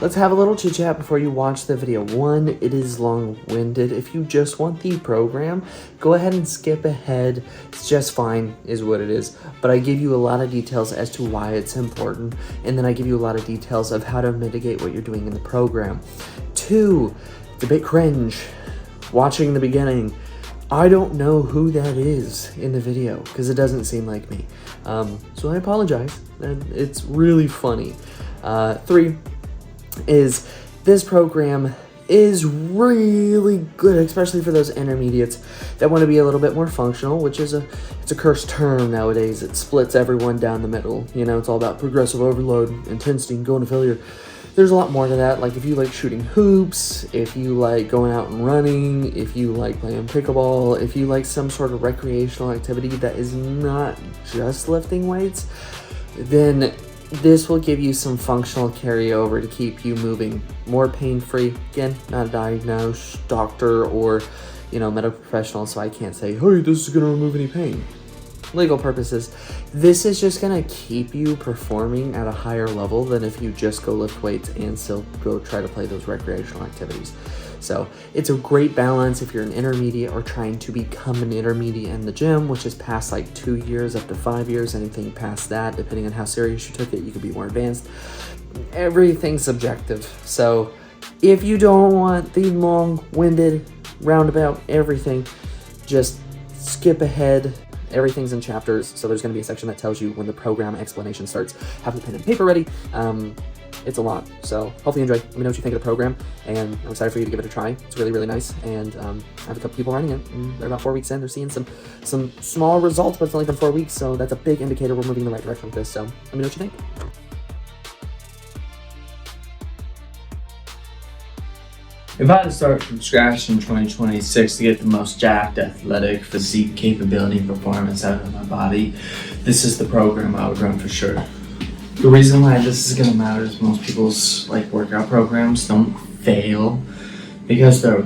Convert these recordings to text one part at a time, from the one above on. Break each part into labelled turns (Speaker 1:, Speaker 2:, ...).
Speaker 1: Let's have a little chit chat before you watch the video. One, it is long-winded. If you just want the program, go ahead and skip ahead. It's just fine, is what it is. But I give you a lot of details as to why it's important, and then I give you a lot of details of how to mitigate what you're doing in the program. Two, it's a bit cringe. Watching the beginning, I don't know who that is in the video because it doesn't seem like me. So I apologize. It's really funny. Three is this program is really good, especially for those intermediates that want to be a little bit more functional, which is it's a cursed term nowadays. It splits everyone down the middle. You know, it's all about progressive overload, intensity, and going to failure. There's a lot more to that. Like if you like shooting hoops, if you like going out and running, if you like playing pickleball, if you like some sort of recreational activity that is not just lifting weights, then this will give you some functional carryover to keep you moving more pain-free. Again, not a diagnosed doctor or, medical professional, so I can't say, hey, this is going to remove any pain. Legal purposes, this is just going to keep you performing at a higher level than if you just go lift weights and still go try to play those recreational activities. So it's a great balance if you're an intermediate or trying to become an intermediate in the gym, which is past like 2 years up to 5 years. Anything past that, depending on how serious you took it, you could be more advanced. Everything's subjective. So if you don't want the long-winded roundabout everything, just skip ahead. Everything's in chapters, so there's going to be a section that tells you when the program explanation starts. Have the pen and paper ready. It's a lot, so hopefully you enjoy. Let me know what you think of the program, and I'm excited for you to give it a try. It's really, really nice, and I have a couple people running it, and they're about 4 weeks in. They're seeing some small results, but it's only been 4 weeks, so that's a big indicator we're moving in the right direction with this, so let me know what you think.
Speaker 2: If I had to start from scratch in 2026 to get the most jacked, athletic, physique, capability, and performance out of my body, this is the program I would run for sure. The reason why this is going to matter is most people's workout programs don't fail because they're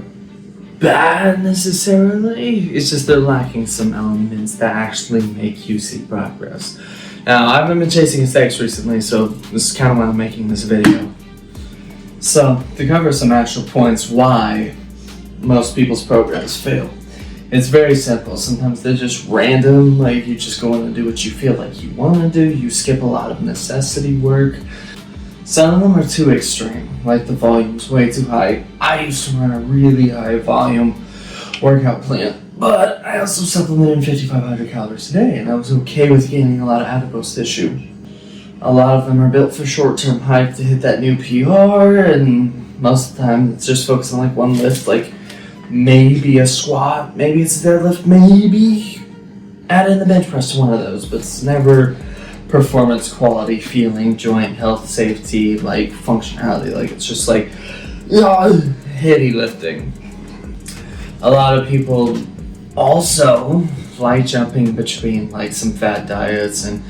Speaker 2: bad necessarily. It's just they're lacking some elements that actually make you see progress. Now, I haven't been chasing aesthetics recently, so this is kind of why I'm making this video. So, to cover some actual points why most people's programs fail. It's very simple. Sometimes they're just random, you just go in and do what you feel like you want to do. You skip a lot of necessity work. Some of them are too extreme, the volume's way too high. I used to run a really high volume workout plan, but I also supplemented 5,500 calories a day, and I was okay with gaining a lot of adipose tissue. A lot of them are built for short-term hype to hit that new PR, and most of the time it's just focused on one lift, maybe a squat, maybe it's a deadlift, maybe add in the bench press to one of those, but it's never performance quality, feeling, joint health, safety, functionality. It's just heavy lifting. A lot of people also like jumping between some fad diets and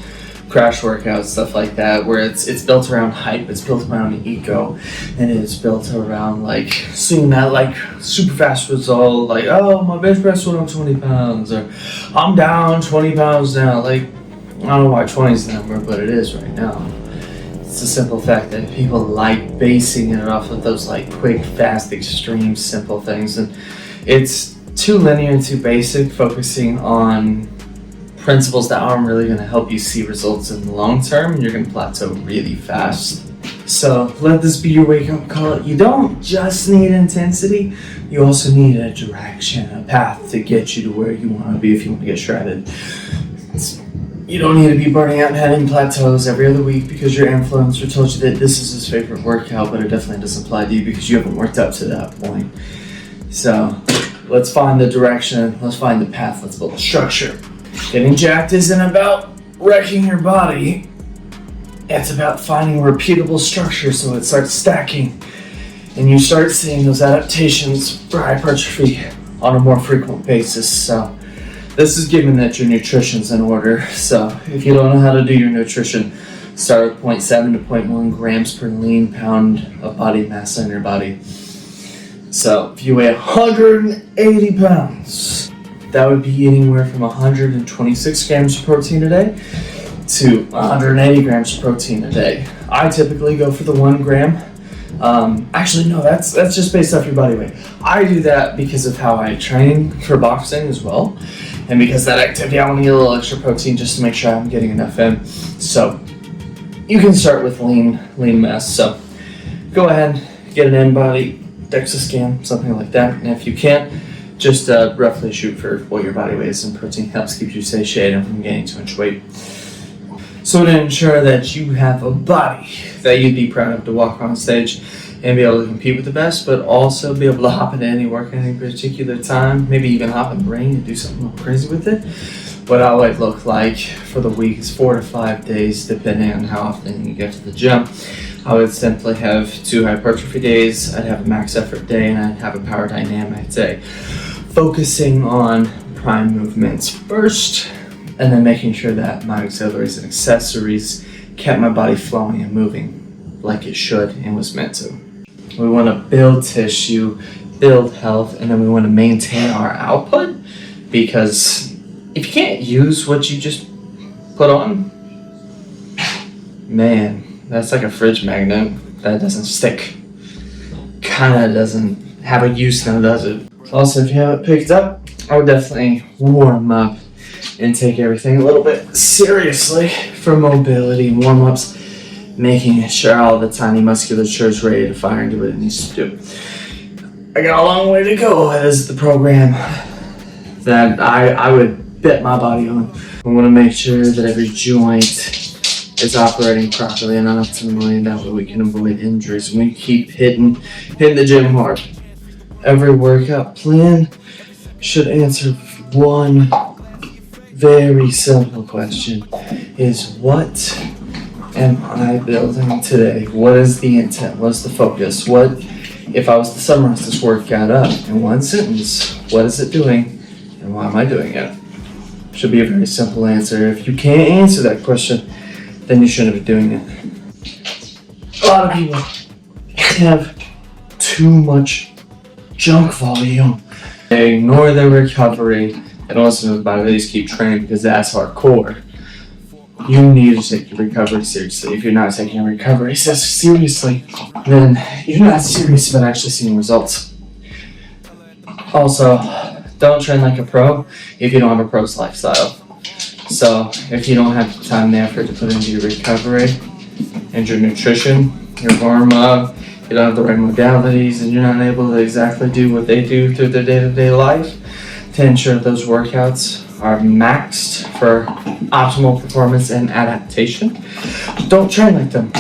Speaker 2: crash workouts, stuff like that, where it's built around hype, it's built around ego, and it's built around seeing that super fast result, oh, my bench press went up 20 pounds, or I'm down 20 pounds now. I don't know why 20 is the number, but it is right now. It's the simple fact that people like basing it off of those quick, fast, extreme, simple things, and it's too linear and too basic, focusing on principles that aren't really going to help you see results in the long term, and you're going to plateau really fast. So let this be your wake-up call. You don't just need intensity, you also need a direction, a path to get you to where you want to be if you want to get shredded. You don't need to be burning out and having plateaus every other week because your influencer told you that this is his favorite workout, but it definitely doesn't apply to you because you haven't worked up to that point. So let's find the direction, let's find the path, let's build a structure. Getting jacked isn't about wrecking your body. It's about finding a repeatable structure so it starts stacking and you start seeing those adaptations for hypertrophy on a more frequent basis. So this is given that your nutrition's in order. So if you don't know how to do your nutrition, start with 0.7 to 0.1 grams per lean pound of body mass in your body. So if you weigh 180 pounds, that would be anywhere from 126 grams of protein a day to 180 grams of protein a day. I typically go for the 1 gram Actually, no, that's just based off your body weight. I do that because of how I train for boxing as well, and because that activity, I want to get a little extra protein just to make sure I'm getting enough in. So you can start with lean mass. So go ahead, get an in-body DEXA scan, something like that. And if you can't, just roughly shoot for what your body weight is, and protein helps keep you satiated from gaining too much weight. So to ensure that you have a body that you'd be proud of to walk on stage and be able to compete with the best, but also be able to hop into any work at any particular time, maybe even hop in the ring and do something real crazy with it. What I would look like for the week is 4 to 5 days, depending on how often you get to the gym. I would simply have 2 hypertrophy days, I'd have a max effort day, and I'd have a power dynamic day. Focusing on prime movements first, and then making sure that my auxiliaries and accessories kept my body flowing and moving like it should and was meant to. We want to build tissue, build health, and then we want to maintain our output, because if you can't use what you just put on, man, that's like a fridge magnet that doesn't stick. Kinda doesn't have a use now, does it? Also, if you haven't picked up, I would definitely warm up and take everything a little bit seriously for mobility and warm-ups, making sure all the tiny musculature is ready to fire and do what it needs to do. I got a long way to go. That is the program that I would bet my body on. I want to make sure that every joint is operating properly and optimally, and that way we can avoid injuries. And we keep hitting the gym hard. Every workout plan should answer one very simple question, is what am I building today? What is the intent? What's the focus? What, if I was to summarize this workout up in one sentence, what is it doing and why am I doing it? Should be a very simple answer. If you can't answer that question, then you shouldn't be doing it. A lot of people have too much junk volume. They ignore their recovery. They don't listen to the body. They just keep training because that's hardcore. You need to take your recovery seriously. If you're not taking your recovery seriously, then you're not serious about actually seeing results. Also, don't train like a pro if you don't have a pro's lifestyle. So if you don't have the time and effort to put into your recovery and your nutrition, your warm-up, you don't have the right modalities, and you're not able to exactly do what they do through their day-to-day life to ensure those workouts are maxed for optimal performance and adaptation, don't train like them.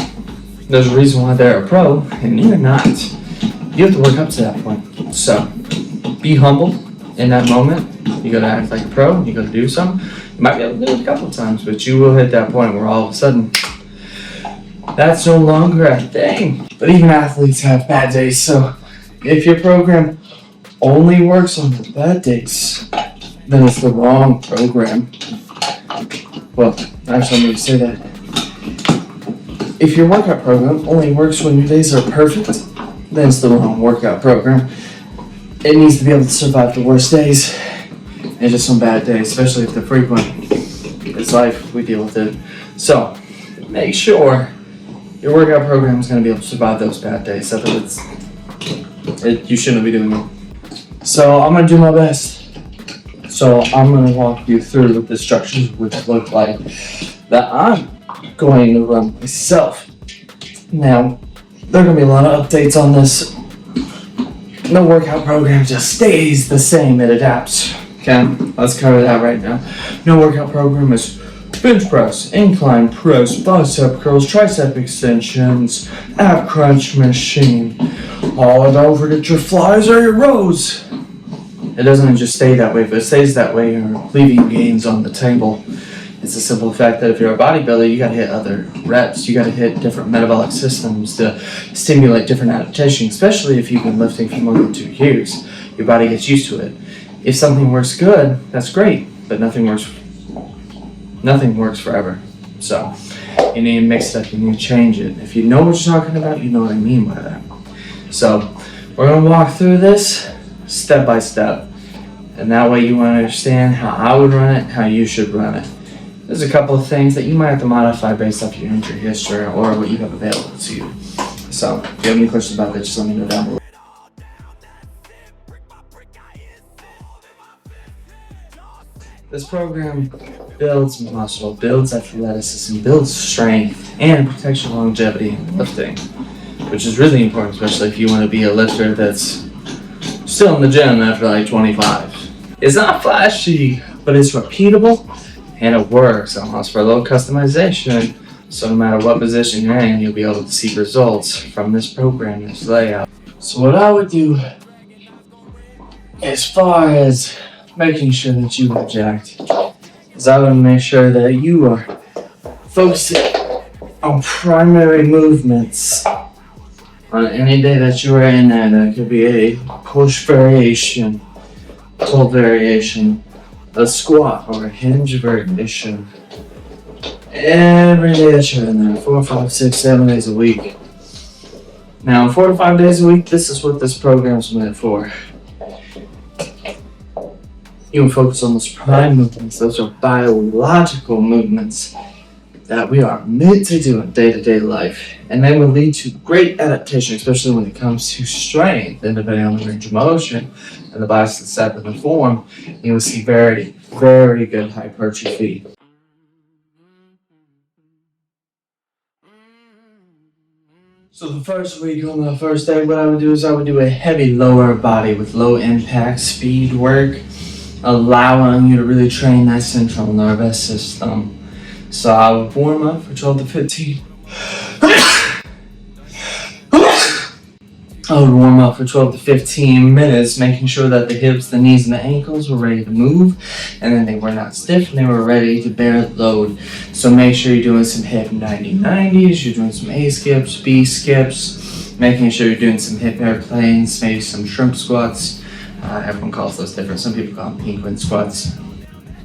Speaker 2: There's a reason why they're a pro and you're not. You have to work up to that point. So be humble in that moment. You gotta act like a pro, you gotta do something. You might be able to do it a couple of times, but you will hit that point where all of a sudden that's no longer a thing. But even athletes have bad days, so if your program only works on the bad days, then it's the wrong program. Well, actually, let me say that. If your workout program only works when your days are perfect, then it's the wrong workout program. It needs to be able to survive the worst days and just some bad days, especially if they're frequent. It's life, we deal with it. So, make sure your workout program is going to be able to survive those bad days. Otherwise, you shouldn't be doing it. So, I'm going to do my best. So, I'm going to walk you through what the structures would look like that I'm going to run myself. Now, there are going to be a lot of updates on this. No workout program just stays the same, it adapts. Okay, let's cover that right now. No workout program is bench press, incline press, bicep curls, tricep extensions, ab crunch machine. All it over to your flies or your rows. It doesn't just stay that way. If it stays that way, you're leaving gains on the table. It's the simple fact that if you're a bodybuilder, you gotta hit other reps. You gotta hit different metabolic systems to stimulate different adaptation, especially if you've been lifting for more than 2 years. Your body gets used to it. If something works good, that's great, but nothing works forever. So you need to mix it up, you need to change it. If you know what you're talking about, you know what I mean by that. So we're gonna walk through this step by step, and that way you understand how I would run it, how you should run it. There's a couple of things that you might have to modify based off your injury history or what you have available to you. So if you have any questions about that, just let me know down below. This program builds muscle, builds athleticism, builds strength, and protects your longevity in lifting, which is really important, especially if you want to be a lifter that's still in the gym after like 25. It's not flashy, but it's repeatable and it works. It allows for a little customization. So no matter what position you're in, you'll be able to see results from this program, this layout. So what I would do as far as making sure that you are jacked is I would make sure that you are focusing on primary movements on any day that you are in there. That could be a push variation, pull variation, a squat, or a hinge variation. Every day that you're in there, 4, 5, 6, 7 days a week. Now, 4 to 5 days a week, this is what this program is meant for. You can focus on those prime movements. Those are biological movements that we are meant to do in day-to-day life. And they will lead to great adaptation, especially when it comes to strength. And depending on the range of motion and the bias that's set in the form, you will see very, very good hypertrophy. So the first week on the first day, what I would do is I would do a heavy lower body with low impact speed work, allowing you to really train that central nervous system. So I would warm up for 12 to 15. I would warm up for 12 to 15 minutes, making sure that the hips, the knees, and the ankles were ready to move, and then they were not stiff and they were ready to bear the load. So make sure you're doing some hip 90-90s, you're doing some A skips, B skips, making sure you're doing some hip airplanes, maybe some shrimp squats. Everyone calls those different. Some people call them penguin squats.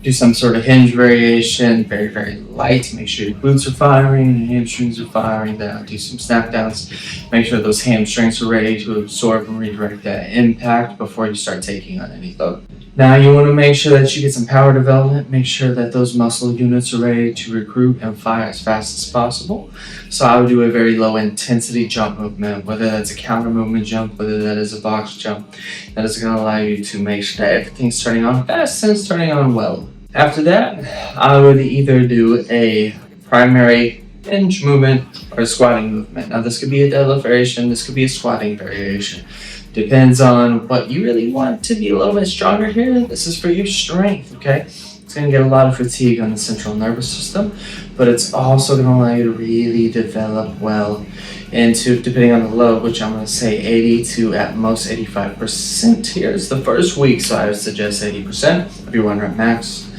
Speaker 2: Do some sort of hinge variation, very, very light. Make sure your glutes are firing, your hamstrings are firing. Then do some snap downs. Make sure those hamstrings are ready to absorb and redirect that impact before you start taking on any load. Now you want to make sure that you get some power development. Make sure that those muscle units are ready to recruit and fire as fast as possible. So I would do a very low intensity jump movement, whether that's a counter movement jump, whether that is a box jump. That is going to allow you to make sure that everything's turning on fast and it's turning on well. After that, I would either do a primary hinge movement or a squatting movement. Now this could be a deadlift variation, this could be a squatting variation. Depends on what you really want to be a little bit stronger here. This is for your strength, okay? It's going to get a lot of fatigue on the central nervous system, but it's also going to allow you to really develop well into, depending on the load, which I'm going to say 80 to at most 85% here is the first week, so I would suggest 80% if you're 1 rep max.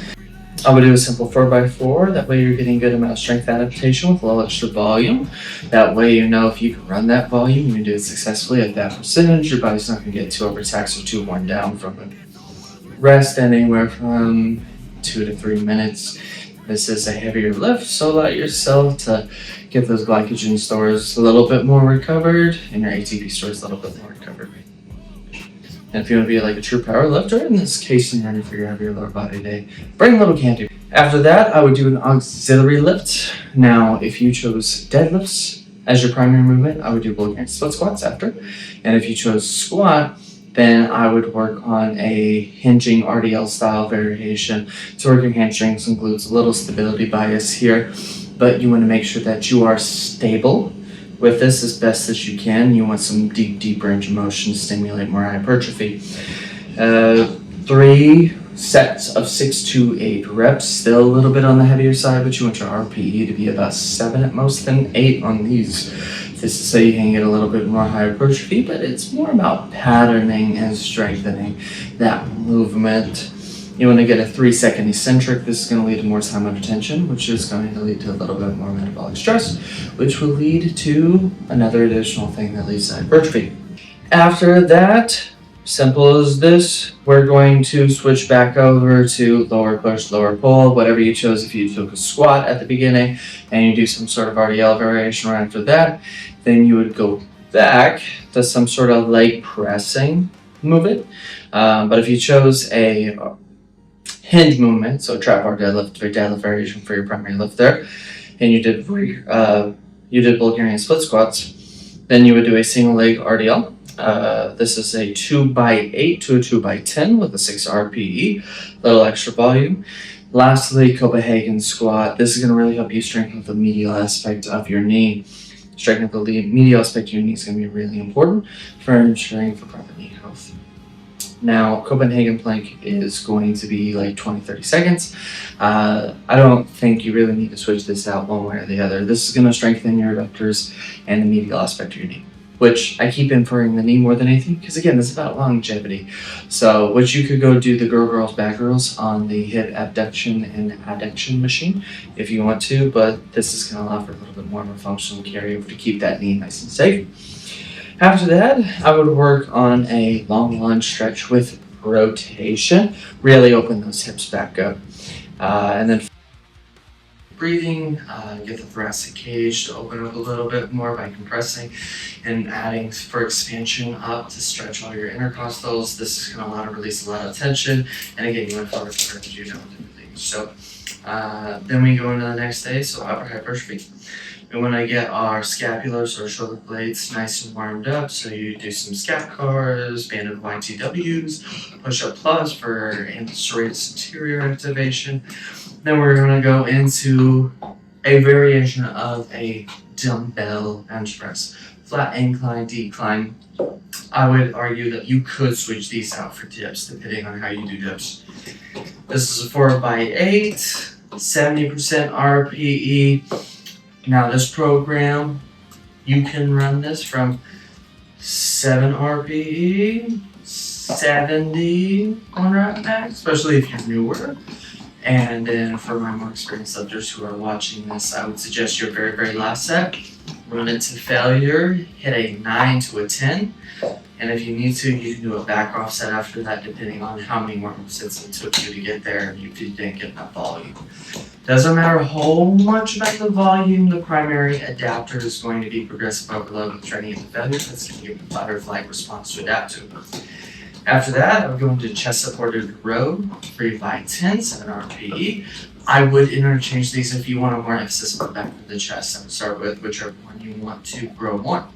Speaker 2: I would do a simple 4x4. That way you're getting a good amount of strength adaptation with a little extra volume. That way you know if you can run that volume, you can do it successfully at that percentage. Your body's not going to get too overtaxed or too worn down from it. Rest anywhere from 2 to 3 minutes. This is a heavier lift, so allow yourself to get those glycogen stores a little bit more recovered and your ATP stores a little bit more recovered. And if you want to be like a true power lifter, in this case, and you're ready for your heavier lower body day, bring a little candy. After that, I would do an auxiliary lift. Now, if you chose deadlifts as your primary movement, I would do Bulgarian split squats after. And if you chose squat, then I would work on a hinging RDL style variation to work your hamstrings and glutes, a little stability bias here. But you want to make sure that you are stable with this as best as you can. You want some deep range of motion to stimulate more hypertrophy. 3 sets of 6 to 8 reps, still a little bit on the heavier side, but you want your RPE to be about 7 at most, than 8 on these. This is so you can get a little bit more hypertrophy, but it's more about patterning and strengthening that movement. You want to get a 3-second eccentric. This is going to lead to more time under tension, which is going to lead to a little bit more metabolic stress, which will lead to another additional thing that leads to hypertrophy. After that, simple as this, we're going to switch back over to lower push, lower pull, whatever you chose. If you took a squat at the beginning and you do some sort of RDL variation right after that, then you would go back to some sort of leg pressing movement. But if you chose a hinge movement, so trap bar deadlift or deadlift variation for your primary lift there, and you did Bulgarian split squats, Then you would do a single leg RDL. This is a 2x8 to a 2x10 with a 6 RPE, little extra volume. Lastly, Copenhagen squat. This is going to really help you strengthen the medial aspect of your knee. Strengthening the medial aspect of your knee is going to be really important for ensuring for proper knee health. Now, Copenhagen plank is going to be like 20-30 seconds. I don't think you really need to switch this out one way or the other. This is going to strengthen your adductors and the medial aspect of your knee, which I keep inferring the knee more than anything because, again, this is about longevity. So, which you could go do the girls, bad girls on the hip abduction and adduction machine if you want to, but this is going to allow for a little bit more of a functional carryover to keep that knee nice and safe. After that, I would work on a long lunge stretch with rotation, really open those hips back up. And then breathing, get the thoracic cage to open up a little bit more by compressing and adding for expansion up to stretch all your intercostals. This is going to allow to release a lot of tension. And again, you want to focus on as you know everything. So then we go into the next day, so upper hypertrophy. We want to get our scapulars or shoulder blades nice and warmed up. So you do some scap cars, banded YTWs, push-up plus for serratus anterior activation. Then we're going to go into a variation of a dumbbell bench press. Flat incline, decline. I would argue that you could switch these out for dips depending on how you do dips. This is a 4x8, 70% RPE. Now this program, you can run this from 7 RPE, 70 on rep max, especially if you're newer. And then for my more experienced lifters who are watching this, I would suggest your very, very last set, run it to failure, hit a 9 to a 10. And if you need to, you can do a back off set after that, depending on how many more sets it took you to get there and if you didn't get enough volume. Doesn't matter a whole much about the volume, the primary adapter is going to be progressive overload with training at the failure. That's going to give you a fight-or-flight response to adapt to. After that, I would go into chest supported row, 3x10, 7 RPE. I would interchange these if you want a more emphasis on the back of the chest. I would start with whichever one you want to grow more.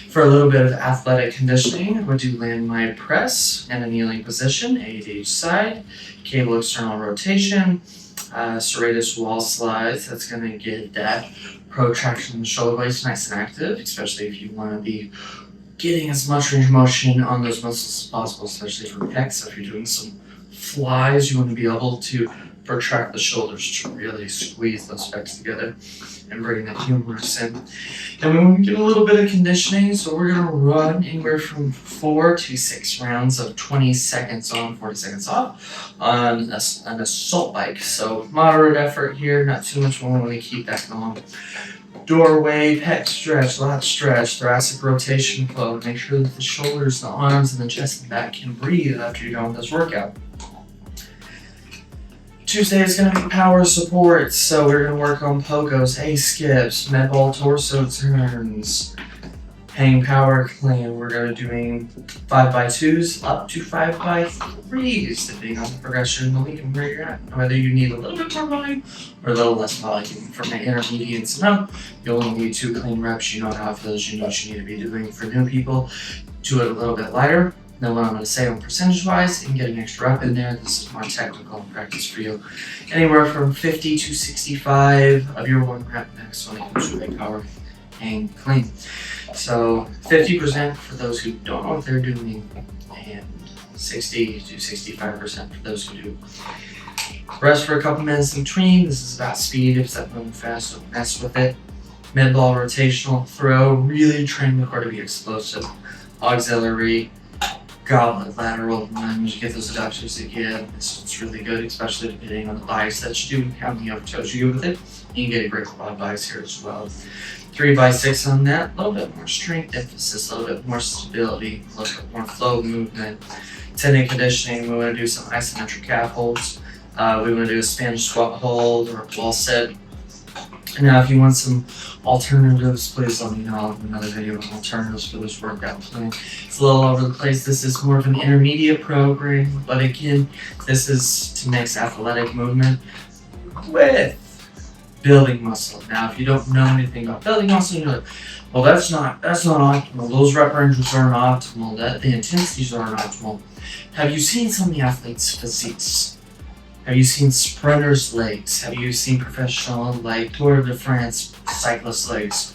Speaker 2: For a little bit of athletic conditioning, I would do landmine press in a kneeling position, 8 to each side, cable external rotation, serratus wall slides. That's going to get that protraction in the shoulder blades nice and active, especially if you want to be getting as much range of motion on those muscles as possible, especially for pecs. So if you're doing some flies, you want to be able to protract the shoulders to really squeeze those pecs together and bring that humerus in. And we want to get a little bit of conditioning, so we're going to run anywhere from 4 to 6 rounds of 20 seconds on, 40 seconds off on an assault bike. So moderate effort here, not too much more. We want to keep that going. Doorway, pec stretch, lat stretch, thoracic rotation flow. Make sure that the shoulders, the arms, and the chest and back can breathe after you're done with this workout. Tuesday is going to be power support, so we're going to work on pogos, A-skips, med ball torso turns, hang power clean. We're going to be doing 5x2s up to 5x3s, depending on the progression in the week and where you're at. Whether you need a little bit more volume or a little less volume. For my intermediates and up, you'll only need 2 clean reps. You know how it feels, you know what you need to be doing. For new people, do it a little bit lighter. Then what I'm going to say on percentage-wise, and get an extra rep in there. This is more technical practice for you. Anywhere from 50 to 65 of your 1 rep max when it comes to a power hang clean. So 50% for those who don't know what they're doing, and 60 to 65% for those who do. Rest for a couple minutes in between. This is about speed. If it's moving fast, don't mess with it. Mid ball rotational throw, really train the core to be explosive. Auxiliary, goblet, lateral lunge, get those adductors again. This one's really good, especially depending on the bias that you do and how many overtoes you go with it. You can get a great quad bias here as well. 3x6 on that, a little bit more strength emphasis, a little bit more stability, a little bit more flow movement. Tendon conditioning, we want to do some isometric calf holds. We want to do a Spanish squat hold or a wall set. And now if you want some alternatives, please let me know. I'll have another video on alternatives for this workout plan. It's a little over the place. This is more of an intermediate program, but again, this is to mix athletic movement with building muscle. Now, if you don't know anything about building muscle, you're like, well, that's not optimal. Those rep ranges aren't optimal. The intensities aren't optimal. Have you seen some of the athletes' physiques? Have you seen sprinters' legs? Have you seen professional, like, Tour de France cyclists' legs?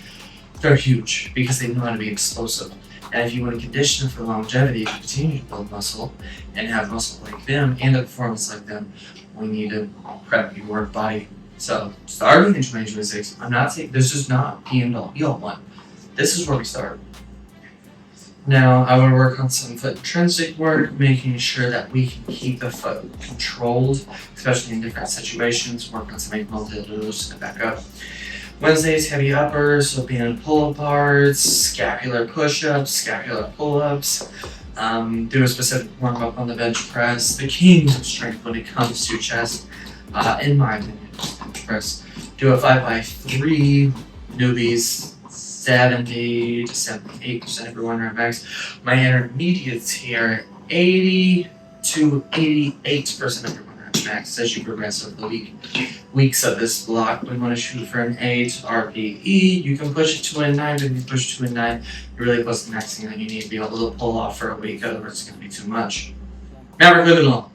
Speaker 2: They're huge because they know how to be explosive. And if you want to condition for longevity to continue to build muscle and have muscle like them and a performance like them, we need to prep your body. So starting in 2026, I'm not saying this is not PL one. This is where we start. Now, I want to work on some foot intrinsic work, making sure that we can keep the foot controlled, especially in different situations. Work on some ankle dildos and back up. Wednesdays, heavy uppers, so band pull-aparts, scapular push-ups, scapular pull-ups. Do a specific warm-up on the bench press. The king of strength when it comes to chest, in my opinion, bench press. Do a 5x3, newbies, 70 to 78% everyone around max. My intermediates here, 80 to 88% everyone around max as you progress over the weeks of this block. We want to shoot for an 8 RPE. You can push it to a 9, but if you push to a 9, you're really close to maxing that you need to be able to pull off for a week, otherwise it's going to be too much. Now we're moving along.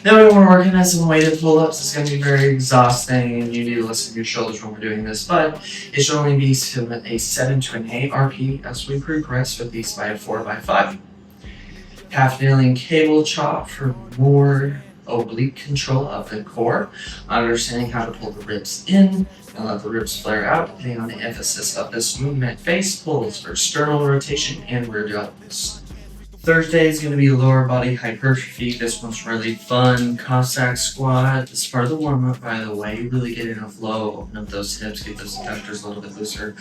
Speaker 2: Then we want to work on some weighted pull-ups. It's going to be very exhausting, and you need to listen to your shoulders when we're doing this, but it should only be a 7 to an 8 RP as we progress with these by a 4x5. Half kneeling cable chop for more oblique control of the core, understanding how to pull the ribs in and let the ribs flare out depending on the emphasis of this movement. Face pulls for sternal rotation and rear delts. Thursday is going to be lower body hypertrophy. This one's really fun. Cossack squat. This is part of the warm-up, by the way. Really get in a flow, open up those hips, get those adductors a little bit looser.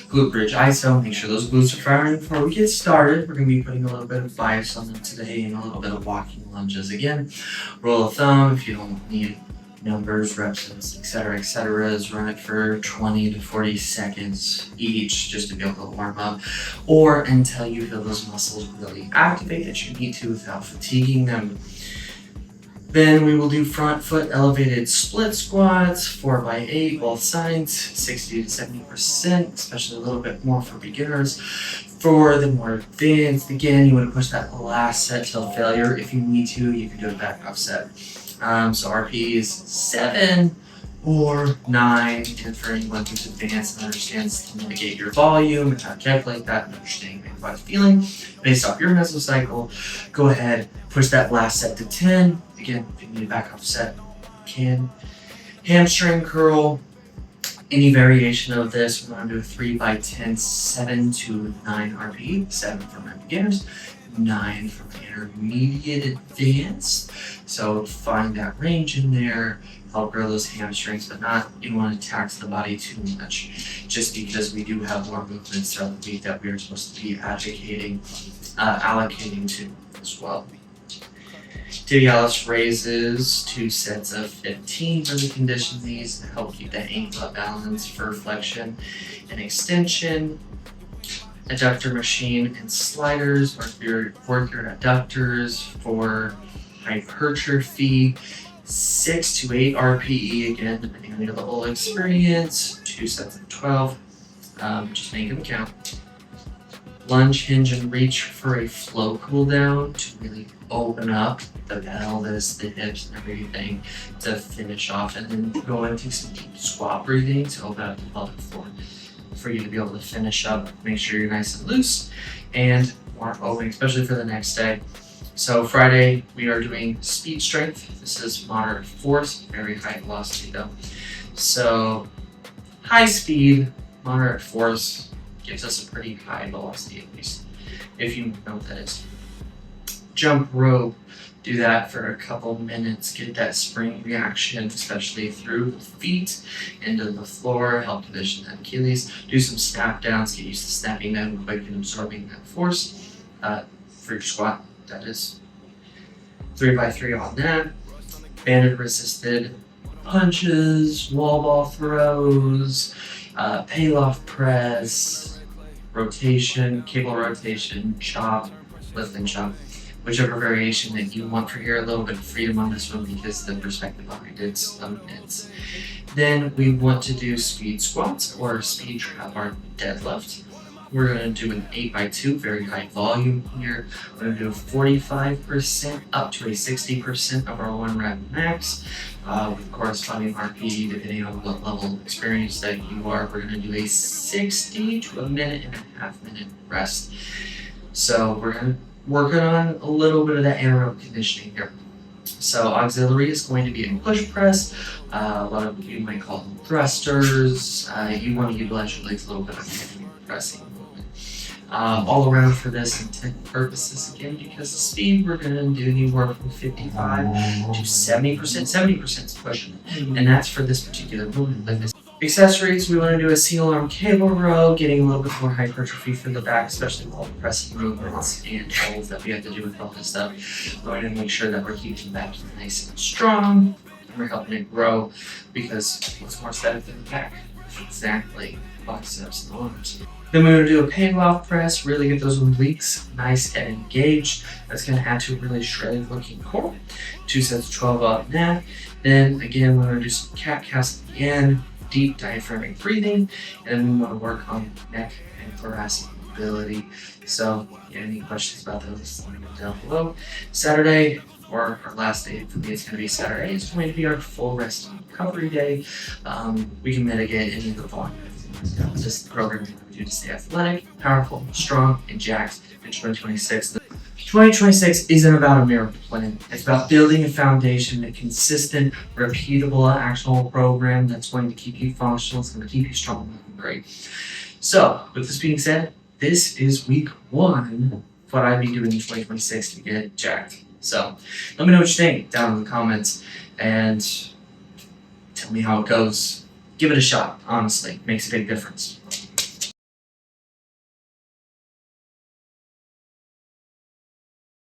Speaker 2: Glute bridge iso. Make sure those glutes are firing before we get started. We're going to be putting a little bit of bias on them today and a little bit of walking lunges again. Rule of thumb, if you don't need numbers, reps, etc., run it for 20 to 40 seconds each just to be able to warm up, or until you feel those muscles really activate that you need to without fatiguing them. Then we will do front foot elevated split squats, 4x8, both sides, 60 to 70%, especially a little bit more for beginners. For the more advanced, again, you want to push that last set till failure. If you need to, you can do a back off set. So RP is 7 or 9, and for anyone who's advanced and understands to mitigate your volume and how to calculate that and understanding your body's feeling based off your mesocycle, go ahead, push that last set to 10. Again, if you need a back off set, you can. Hamstring curl, any variation of this, we're going to do a 3x10, 7 to 9 RP, 7 for my beginners, 9 for my intermediate advanced. So find that range in there, help grow those hamstrings, but not, you don't want to tax the body too much, just because we do have more movements throughout the week that we are supposed to be allocating to as well. Tibialis raises, 2 sets of 15 really condition these to help keep that ankle balance for flexion and extension. Adductor machine and sliders, work your adductors for hypertrophy. 6 to 8 RPE, again, depending on your level of experience. 2 sets of 12. Just make them count. Lunge, hinge, and reach for a flow cool down to really open up the pelvis, the hips, and everything to finish off. And then go into some deep squat breathing to open up the pelvic floor for you to be able to finish up. Make sure you're nice and loose and more open, especially for the next day. So Friday, we are doing speed strength. This is moderate force, very high velocity though. So high speed, moderate force gives us a pretty high velocity, at least, if you know what that is. Jump rope, do that for a couple minutes, get that spring reaction, especially through the feet into the floor, help condition that Achilles. Do some snap downs, get used to snapping down quick and absorbing that force for your squat, that is. 3x3 on that. Banded resisted punches, wall ball throws, Pallof press, rotation, cable rotation, chop, lift and chop whichever variation that you want for here. A little bit of freedom on this one because the perspective behind it's Then we want to do speed squats or speed trap bar deadlift. We're going to do an 8x2, very high volume here. We're going to do 45% up to a 60% of our 1 rep max, with corresponding RPE depending on what level of experience that you are. We're going to do a 60 to a minute and a half minute rest. So we're going to work on a little bit of that anaerobic conditioning here. So auxiliary is going to be a push press. A lot of you might call them thrusters. You want to utilize your legs a little bit of pressing movement. All around for this intent purposes again, because the speed we're going to do anywhere from 55 to 70%. 70% is pushing, and that's for this particular movement. Like this. Accessories, we want to do a single arm cable row, getting a little bit more hypertrophy for the back, especially with all the pressing movements and holds that we have to do with all this stuff. We're going to make sure that we're keeping the back nice and strong. We're helping it grow, because what's more static than the back? Exactly, biceps and arms. Then we're going to do a pave-off press, really get those obliques nice and engaged. That's going to add to a really shredded looking core. 2 sets of 12 up that. Then again, we're going to do some cat-cows at the end, deep diaphragmatic breathing, and then we want to work on neck and thoracic mobility. So, any questions about those, let me know down below. Saturday, or our last day for me, it's going to be Saturday. It's going to be our full rest and recovery day. We can mitigate any of the volume. This program is going to do to stay athletic, powerful, strong, and jacked in 2026. 2026 isn't about a miracle plan. It's about building a foundation, a consistent, repeatable, actionable program that's going to keep you functional, it's going to keep you strong and great. So, with this being said, this is week 1 of what I'd be doing in 2026 to get jacked. So, let me know what you think down in the comments, and tell me how it goes. Give it a shot, honestly. Makes a big difference.